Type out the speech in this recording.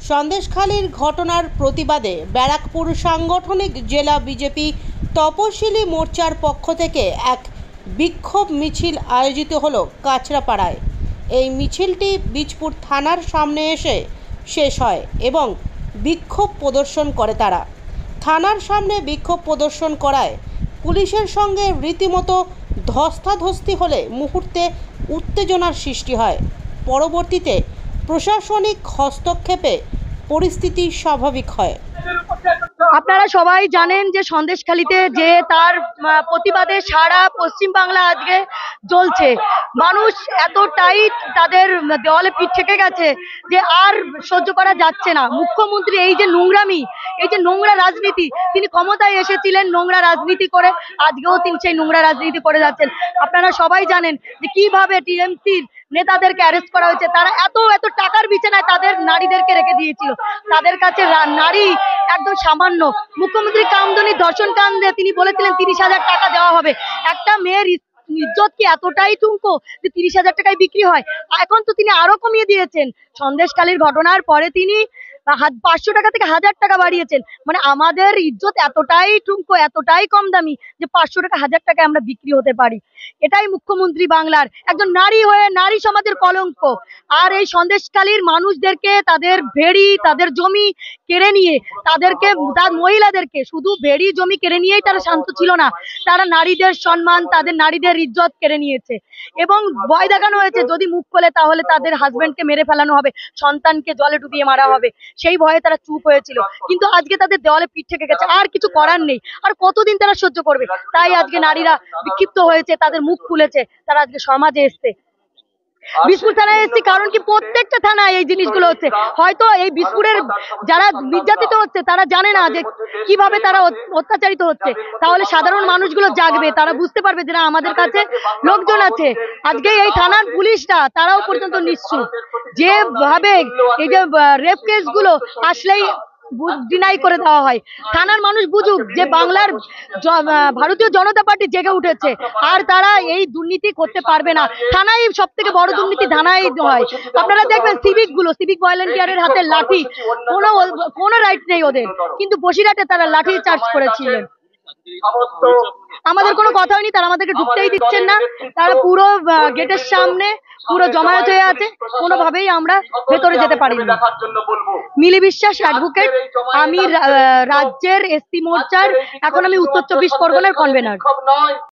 সন্দেশখালীর ঘটনার প্রতিবাদে ব্যারাকপুর সাংগঠনিক জেলা বিজেপি তপশিলি মোর্চার পক্ষ থেকে এক বিক্ষোভ মিছিল আয়োজিত হলো কাছড়াপাড়ায়। এই মিছিলটি বীজপুর থানার সামনে এসে শেষ হয় এবং বিক্ষোভ প্রদর্শন করে তারা। থানার সামনে বিক্ষোভ প্রদর্শন করায় পুলিশের সঙ্গে রীতিমতো ধস্তাধস্তি হলে মুহূর্তে উত্তেজনার সৃষ্টি হয়। পরবর্তীতে প্রশাসনিক হস্তক্ষেপে পরিস্থিতি স্বাভাবিক হয়। আপনারা সবাই জানেন যে সন্দেশখালীতে যে তার প্রতিবাদে সারা পশ্চিম বাংলা আজকে জ্বলছে। মানুষ এতটাই তাদের দেওয়ালে পিঠ থেকে গেছে যে আর সহ্য করা যাচ্ছে না। মুখ্যমন্ত্রী এই যে নোংরামি, এই যে নোংরা রাজনীতি, তিনি ক্ষমতায় এসেছিলেন নোংরা রাজনীতি করে, আজকেও তিনি সেই নোংরা রাজনীতি করে যাচ্ছেন। আপনারা সবাই জানেন যে কিভাবে টিএমসির নেতাদেরকে অ্যারেস্ট করা হয়েছে। তারা এত টাকার বিছানায় তাদের নারীদেরকে রেখে দিয়েছিল। তাদের কাছে নারী একদম সামান্য। মুখ্যমন্ত্রী কামদুনি ধর্ষণ কাণ্ডে তিনি বলেছিলেন 30,000 টাকা দেওয়া হবে। একটা মেয়ের ইজ্জত কি এতটাই ঠুনকো যে 30,000 টাকায় বিক্রি হয়? এখন তো তিনি আরো কমিয়ে দিয়েছেন। সন্দেশখালীর ঘটনার পরে তিনি 500 টাকা থেকে 1000 টাকা বাড়িয়েছেন। মানে আমাদের ইজ্জত এতটাই ঠুনকো, এতটাই কম দামি যে 500 টাকা 1000 টাকায় আমরা বিক্রি হতে পারি। এটাই মুখ্যমন্ত্রী বাংলার, একজন নারী হয়ে নারী সমাজের কলঙ্ক। আর এই সন্দেশখালীর মানুষদেরকে তাদের ভেড়ি, তাদের জমি কেড়ে নিয়ে, তাদেরকে তার মহিলাদেরকে শুধু ভেড়ি জমি কেড়ে নিয়েই তারা শান্ত ছিল না, তারা নারীদের সম্মান, তাদের নারীদের ইজ্জত কেড়ে নিয়েছে এবং ভয় দেখানো হয়েছে যদি মুখ খোলে তাহলে তাদের হাজবেন্ডকে মেরে ফেলানো হবে, সন্তানকে জলে ডুবিয়ে মারা হবে। সেই ভয়ে তারা চুপ হয়েছিল, কিন্তু আজকে তাদের দেওয়ালে পিঠ থেকে গেছে, আর কিছু করার নেই। আর কতদিন তারা সহ্য করবে? তাই আজকে নারীরা বিক্ষিপ্ত হয়েছে, তাদের মুখ খুলেছে, তারা আজকে সমাজে এসছে। বিজপুর থানায় এসেছি কারণ কি প্রত্যেকটা থানায় এই জিনিসগুলো হচ্ছে। হয়তো এই বিজপুরের যারা নির্যাতিত হচ্ছে তারা জানে না যে কিভাবে তারা অত্যাচারিত হচ্ছে। তাহলে সাধারণ মানুষগুলো জাগবে, তারা বুঝতে পারবে যে আমাদের কাছে লোকজন আছে। আজকে এই থানার পুলিশরা তারাও পর্যন্ত নিশ্চুপ, যেভাবে এই যে রেপ কেসগুলো আসলেই ডিনাই করে দেওয়া হয়। থানার মানুষ বুঝুক যে বাংলার ভারতীয় জনতা পার্টি জেগে উঠেছে, আর তারা এই দুর্নীতি করতে পারবে না। থানাই সব থেকে বড় দুর্নীতি থানাই হয়। আপনারা দেখবেন সিভিক ভলেন্টিয়ারের হাতে লাঠি, কোনো রাইট নেই ওদের, কিন্তু বসিরহাটে তারা লাঠি চার্জ করেছিলেন। আমাদের কোনো কথা হয়নি, তারা আমাদেরকে ঢুকতেই দিচ্ছেন না। তারা পুরো গেটের সামনে পুরো জমায়েত হয়ে আছে, কোনোভাবেই আমরা ভেতরে যেতে পারি না। মিলি বিশ্বাস অ্যাডভোকেট, আমি রাজ্যের এসসি মোর্চার, এখন আমি উত্তর 24 পরগনার কনভেনার।